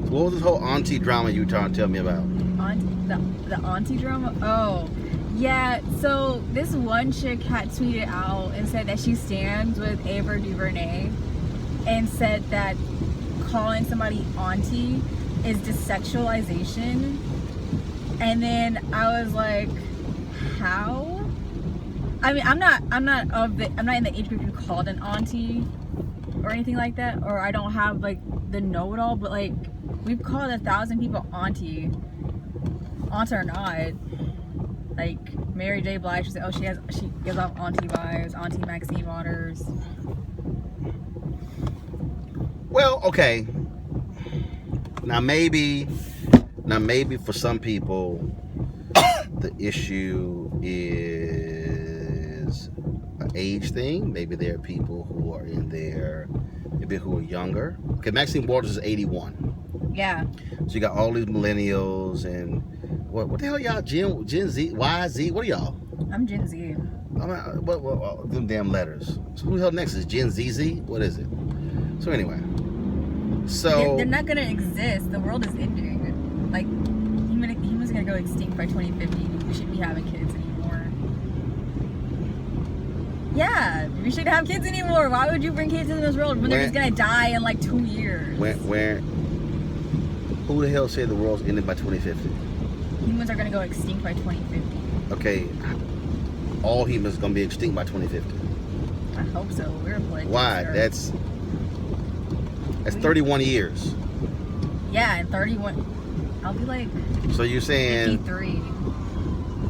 What was this whole auntie drama you were trying to tell me about? The auntie drama? Oh, yeah. So this one chick had tweeted out and said that she stands with Ava DuVernay and said that calling somebody auntie is desexualization. And then I was like, how? I mean, I'm not in the age group you called an auntie or anything like that, or I don't have like the know-it-all, but like we've called 1,000 people auntie, aunt or not. Like Mary J. Blige, she said, oh, she gives off auntie vibes, Auntie Maxine Waters. Well, okay. Now maybe for some people the issue is an age thing. Maybe there are people who are who are younger. Okay, Maxine Waters is 81. Yeah. So you got all these millennials and what the hell y'all? Gen Z, Y, Z? What are y'all? I'm Gen Z. I mean, what them damn letters. So who the hell next is Gen ZZ? What is it? So anyway. So they're not gonna exist. The world is ending. Like humans are gonna go extinct by 2050. We shouldn't be having kids anymore. Yeah, we shouldn't have kids anymore. Why would you bring kids into this world when they're just gonna die in like 2 years? Who the hell said the world's ending by 2050? Humans are gonna go extinct by 2050. Okay, all humans are gonna be extinct by 2050. I hope so. We're like why? That's 31 years. Yeah, and 31. I'll be like. So you're saying 53.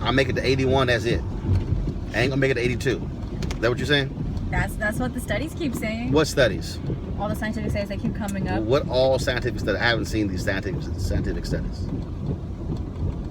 I'll make it to 81. That's it. I ain't gonna make it to 82. Is that what you're saying? That's what the studies keep saying. What studies? All the scientific studies that keep coming up. What all scientific studies? I haven't seen these scientific studies.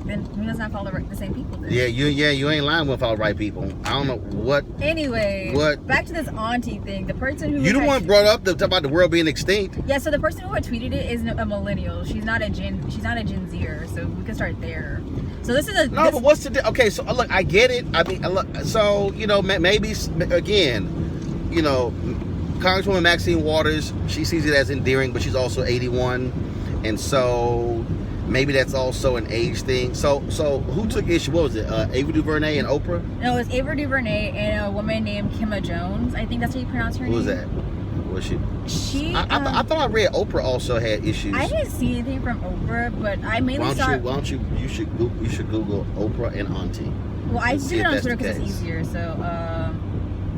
Then who does not follow the same people? Then? Yeah, you ain't lying with all the right people. I don't know what. Anyway, what? Back to this auntie thing. The person who you the one brought up about the world being extinct. Yeah, so the person who had tweeted it is a millennial. She's not a Gen Zer, so we can start there. So this is but what's the okay? So look, I get it. I mean, look, so maybe again, Congresswoman Maxine Waters, she sees it as endearing, but she's also 81, and so maybe that's also an age thing. So who took issue? What was it? Ava DuVernay and Oprah? No, it was Ava DuVernay and a woman named Kimma Jones. I think that's how you pronounce her name. Who was that? Was she? I thought I read Oprah also had issues. I didn't see anything from Oprah, but I mainly saw. Why don't you should Google Oprah and auntie. Well, I did it on Twitter because it's easier. So.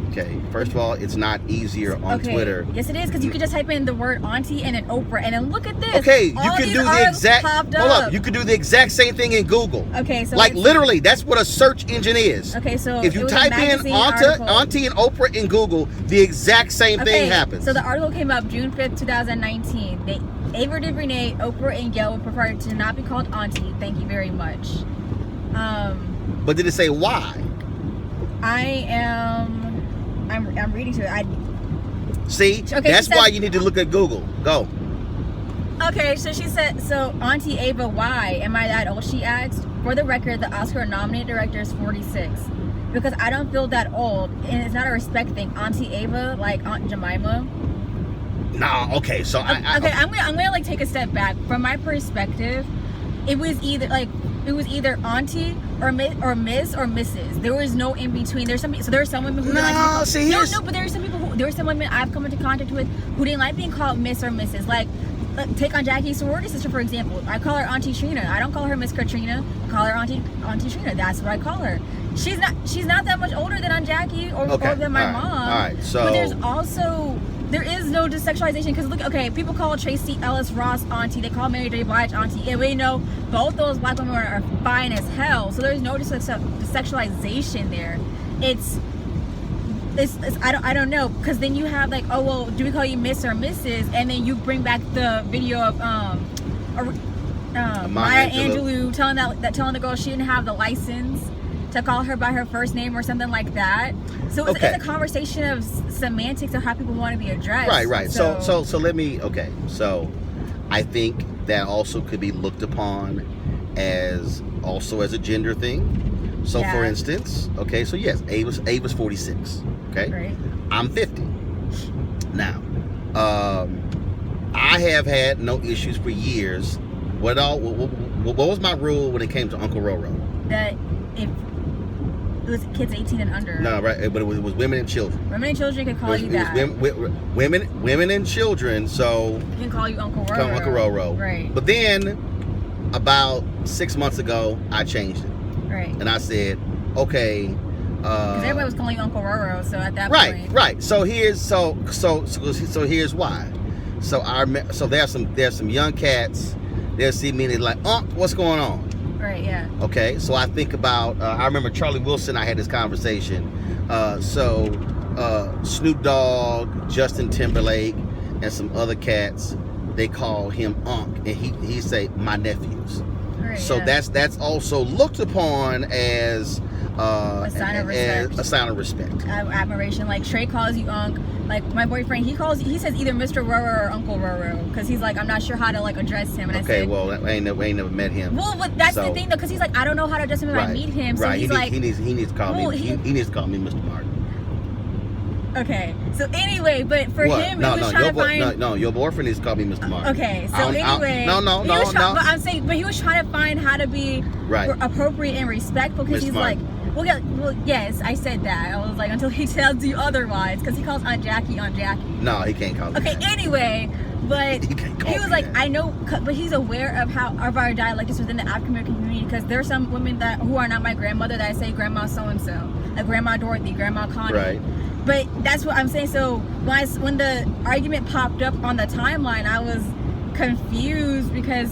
Okay, first of all, it's not easier on Twitter. Yes, it is, because you could just type in the word auntie and then Oprah, and then look at this. Okay, you could do the exact. Hold up, you could do the exact same thing in Google. Okay, so like literally, that's what a search engine is. Okay, so if you type in auntie and Oprah in Google, the exact same thing happens. So the article came up June 5th, 2019. Ava DuVernay, Oprah, and Gail would prefer to not be called auntie. Thank you very much. But did it say why? I'm reading to it. See, that's why you need to look at Google. Go. Okay, so she said, so Auntie Ava, why am I that old? She asked. For the record, the Oscar-nominated director is 46. Because I don't feel that old, and it's not a respect thing. Auntie Ava, like Aunt Jemima. Nah, okay, so I'm gonna like take a step back. From my perspective, it was either auntie or miss or Mrs. There was no in between. There are some women who but there are some women I've come into contact with who didn't like being called Miss or Mrs. Like take on Jackie's sorority sister, for example. I call her Auntie Trina. I don't call her Miss Katrina. I call her Auntie Trina. That's what I call her. She's not that much older than Aunt Jackie or than my mom. All right, so but there is no desexualization, because look, okay, people call Tracy Ellis Ross auntie, they call Mary J. Blige auntie, and we know both those black women are fine as hell, so there's no desexualization there. It's I don't know, because then you have like, oh well, do we call you Miss or Mrs., and then you bring back the video of Maya Angelou telling the girl she didn't have the license to call her by her first name or something like that. So it's a conversation of semantics of how people want to be addressed. Right. So let me. Okay. So I think that also could be looked upon as a gender thing. So for instance, okay. So yes, Ava's 46. Okay. Right. I'm 50. Now, I have had no issues for years. What was my rule when it came to Uncle Roro? That if it was kids 18 and under. No, right, but it was women and children. Women and children could call you that. Women and children, so you can call you Uncle Roro. Uncle Roro. Right. But then, about 6 months ago, I changed it. Right. And I said, okay. Because everybody was calling you Uncle Roro, so at that point. Right. So here's here's why. So there's some young cats. They'll see me and they're like, what's going on? Right, yeah. Okay, so I think about, I remember Charlie Wilson, I had this conversation. Snoop Dogg, Justin Timberlake, and some other cats, they call him Unc, and he say, my nephews. Right, so yeah. that's also looked upon as a sign of respect. A sign of respect. Admiration. Like Trey calls you Unc. Like my boyfriend, he says either Mr. Roro or Uncle Roro because he's like, I'm not sure how to like address him. And okay, I said, well, I ain't never met him. Well, but that's the thing though, because he's like, I don't know how to address him if I meet him. So right. he's He needs to call me. He needs to call me Mr. Martin. Okay. So anyway, but for him, no, he was no, trying to find. No, your boyfriend needs to call me Mr. Martin. Okay. So anyway, no. But I'm saying, but he was trying to find how to be appropriate and respectful because he's Martin. like. Well, yes, I said that. I was like, until he tells you otherwise, because he calls Aunt Jackie Aunt Jackie. No, he can't call me. Okay, anyway, but he was like, I know, but he's aware of our dialect is within the African American community, because there's some women who are not my grandmother that I say Grandma so and so, like Grandma Dorothy, Grandma Connie. Right. But that's what I'm saying. So when the argument popped up on the timeline, I was confused because.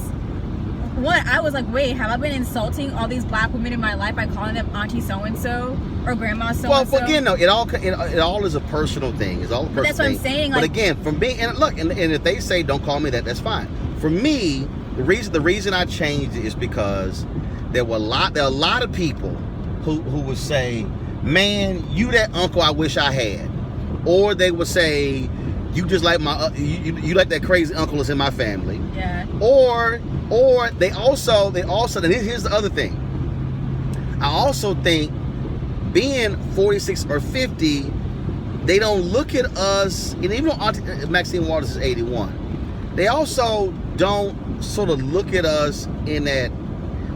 One, I was like, wait, have I been insulting all these black women in my life by calling them Auntie so-and-so or Grandma so-and-so? Well, again, no, it all is a personal thing. It's all a personal thing. But that's what I'm saying. But again, from being, and look, and if they say don't call me that, that's fine. For me, the reason I changed it is because there are a lot of people who would say, man, you that uncle I wish I had. Or they would say, you just like you like that crazy uncle that's in my family. Yeah. Or they also, and here's the other thing. I also think being 46 or 50, they don't look at us, and even though Maxine Waters is 81, they also don't sort of look at us in that,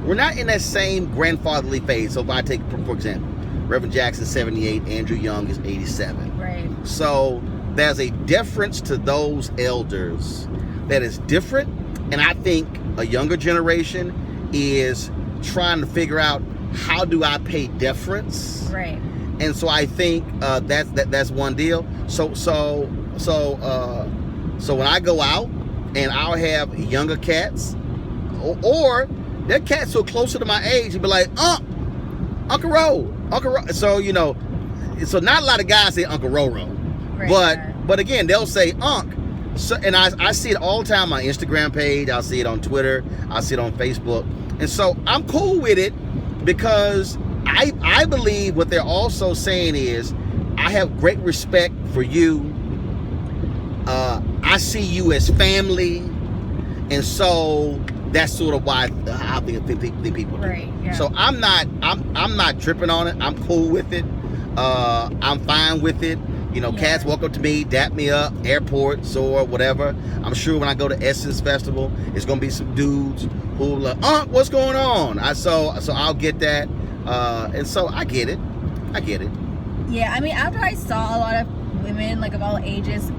we're not in that same grandfatherly phase. So if I take, for example, Reverend Jackson 78, Andrew Young is 87. Right. So there's a deference to those elders that is different, and I think a younger generation is trying to figure out how do I pay deference. Right. And so I think that's one deal. So when I go out and I'll have younger cats, or they're cats who are closer to my age, and be like, Uncle Ro. So so not a lot of guys say Uncle Roro, right. But again, they'll say Unc. So, and I see it all the time on my Instagram page. I'll see it on Twitter. I'll see it on Facebook. And so I'm cool with it because I believe what they're also saying is I have great respect for you. I see you as family. And so that's sort of why I think people do. Right, yeah. So I'm not tripping on it. I'm cool with it. I'm fine with it. Cats walk up to me, dap me up, airports or whatever. I'm sure when I go to Essence Festival, it's gonna be some dudes who will like, what's going on? So I'll get that, and so I get it. Yeah, I mean, after I saw a lot of women like of all ages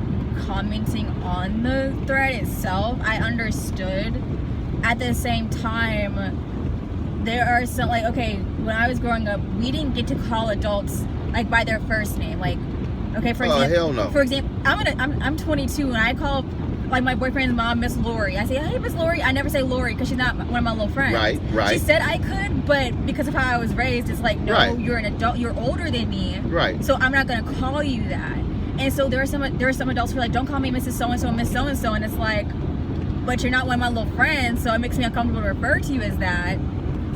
commenting on the thread itself, I understood. At the same time, there are some like, okay, when I was growing up, we didn't get to call adults like by their first name, like. Okay, for example, hell no. For example, I'm 22 and I call like my boyfriend's mom Miss Lori. I say, hey, Miss Lori. I never say Lori because she's not one of my little friends. Right. She said I could, but because of how I was raised, it's like, no, you're an adult. You're older than me. Right. So I'm not gonna call you that. And so there are some adults who are like, don't call me Mrs. So-and-so and Miss So-and-so. And it's like, but you're not one of my little friends, so it makes me uncomfortable to refer to you as that.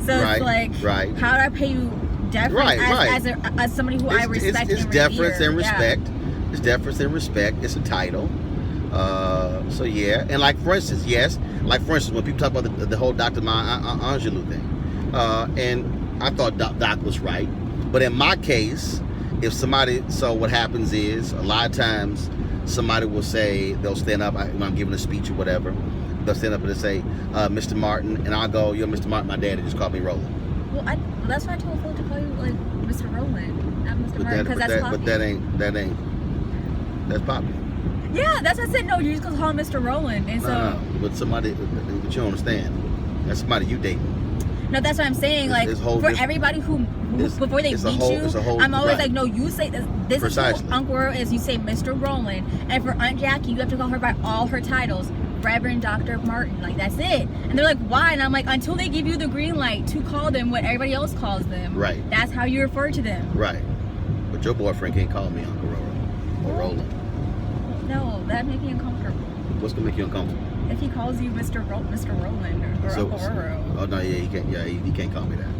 So it's like, how do I pay you deference as somebody who I respect and revere? Deference and respect. Yeah. It's deference and respect. It's a title. So yeah, and like for instance, when people talk about the whole Dr. Maya Angelou thing, and I thought Doc was right, but in my case, if somebody, so what happens is a lot of times somebody will say, they'll stand up when I'm giving a speech or whatever. They'll stand up and they'll say, Mr. Martin, and I'll go, yo, Mr. Martin, my daddy just called me Roland. Well, that's why I told Phil to call you like Mr. Roland, not Mr. Martin, because that's Poppy. But that's Poppy. Yeah, that's what I said. No, you just gonna call him Mr. Roland, and so. No, but somebody, but you don't understand. That's somebody you dating. No, that's what I'm saying. Like for everybody who before they meet you, I'm always like, no, you say this. This Precisely. is who Uncle Earl is. You say Mr. Roland, and for Aunt Jackie, you have to call her by all her titles. Reverend Dr. Martin, like that's it. And they're like, why? And I'm like, until they give you the green light to call them what everybody else calls them. Right. That's how you refer to them. Right. But your boyfriend can't call me Uncle Roland or Roland. No, that'd make me uncomfortable. What's gonna make you uncomfortable? If he calls you Mr. Roland or Uncle Earl. Oh no, yeah, he can't. Yeah, he can't call me that.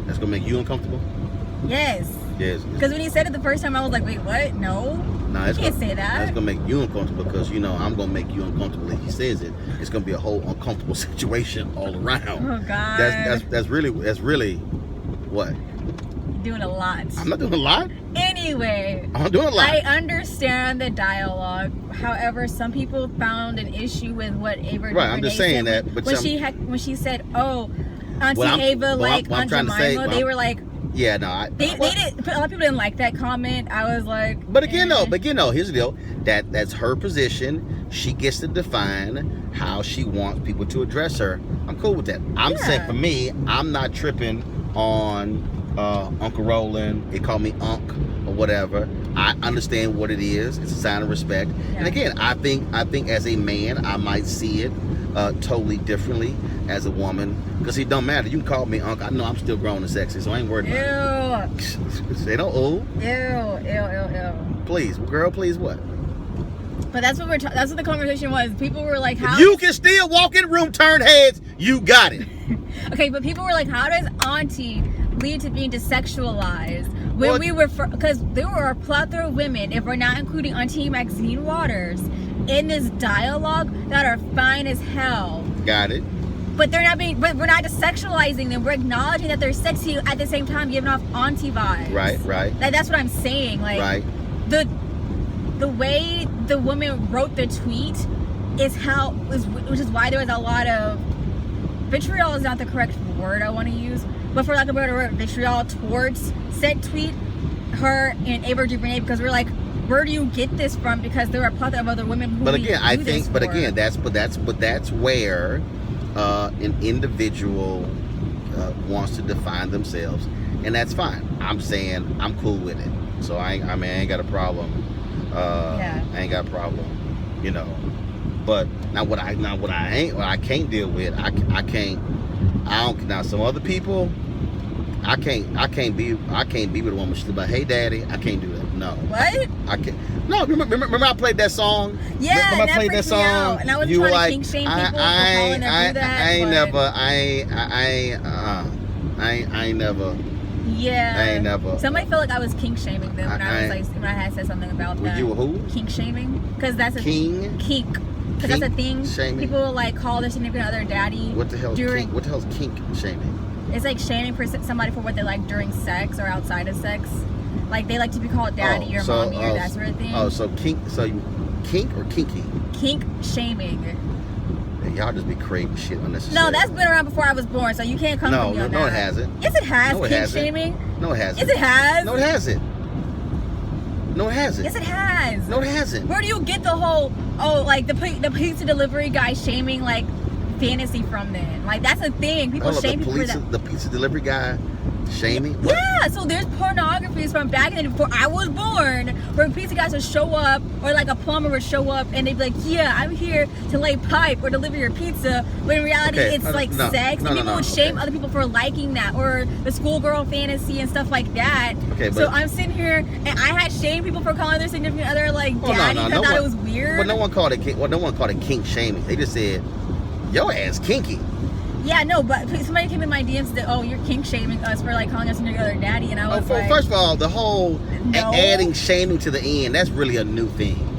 That's gonna make you uncomfortable. Yes. Yes. Because when he said it the first time, I was like, wait, what? No. No, you can't say that. That's gonna make you uncomfortable because I'm gonna make you uncomfortable if he says it. It's gonna be a whole uncomfortable situation all around. Oh God. That's really what? You're doing a lot. I'm not doing a lot. Anyway, I'm doing a lot. I understand the dialogue. However, some people found an issue with what Ava. Right, I'm just saying that. But when she said, "Oh, Auntie Ava like Aunt Jemima," they were like. Yeah, no, they did. A lot of people didn't like that comment. I was like, but again, here's the deal. That's her position. She gets to define how she wants people to address her. I'm cool with that. I'm saying for me, I'm not tripping on Uncle Roland. They call me Unc or whatever. I understand what it is. It's a sign of respect. Yeah. And again, I think as a man, I might see it totally differently as a woman, because it don't matter. You can call me Uncle. I know I'm still grown and sexy, so I ain't worried about it. Say no, ew. Please, girl, please what? But that's what that's what the conversation was. People were like, "How?" If you can still walk in the room, turn heads. You got it. Okay, but people were like, "How does Auntie lead to being desexualized?" When we were, because there were a plethora of women, if we're not including Auntie Maxine Waters, in this dialogue that are fine as hell. Got it. But they're not being. But we're not desexualizing them. We're acknowledging that they're sexy at the same time, giving off auntie vibes. Right. Like, that's what I'm saying. Like, right. The way the woman wrote the tweet which is why there was a lot of vitriol is not the correct word I want to use, but for lack of a better word, vitriol towards said tweet, her and Ava DuVernay, because we're like, where do you get this from? Because there are a plethora of other women who. But again, that's where an individual wants to define themselves, and that's fine. I'm saying I'm cool with it, so I ain't got a problem. I ain't got a problem, But what I can't deal with, now some other people, I can't be with a woman. She's like, hey daddy, I can't do that. No. What? I can't. No, remember I played that song? Yeah, remember I played that song? And I was trying to kink shame people for calling them do that. I ain't never. Yeah. I ain't never. Somebody felt like I was kink shaming them when I had said something about that. You were who? Kink shaming, because that's a kink. Because that's a thing. Shaming. People will like call their significant other daddy. What the hell is kink? What the hell is kink shaming? It's like shaming somebody for what they like during sex or outside of sex. Like they like to be called daddy or mommy or that sort of thing. Oh, so kink. So you kink or kinky? Kink shaming. Y'all just be creating shit unnecessary. No, that's been around before I was born, so you can't come from me on that. No, it hasn't. Yes, it has. No, it kink hasn't. Shaming. No, it hasn't. Yes, it has. No, it hasn't. No, it hasn't. Yes, it has. No, it hasn't. Where do you get the whole the pizza delivery guy shaming like fantasy from then? Like that's a thing. People shame people for that. The pizza delivery guy shaming? What? Yeah, so there's pornographies from back in the day before I was born where pizza guys would show up, or like a plumber would show up and they'd be like, yeah, I'm here to lay pipe or deliver your pizza, when in reality it's like sex, and people would shame other people for liking that, or the schoolgirl fantasy and stuff like that. So I'm sitting here and I had shamed people for calling their significant other like daddy because I thought it was weird. Well, no one called it kink shaming. They just said, your ass kinky. Yeah, no, but somebody came in my DMs and said, oh, you're kink shaming us for like calling us your other daddy, and I was like, first of all, the whole adding shaming to the end, that's really a new thing.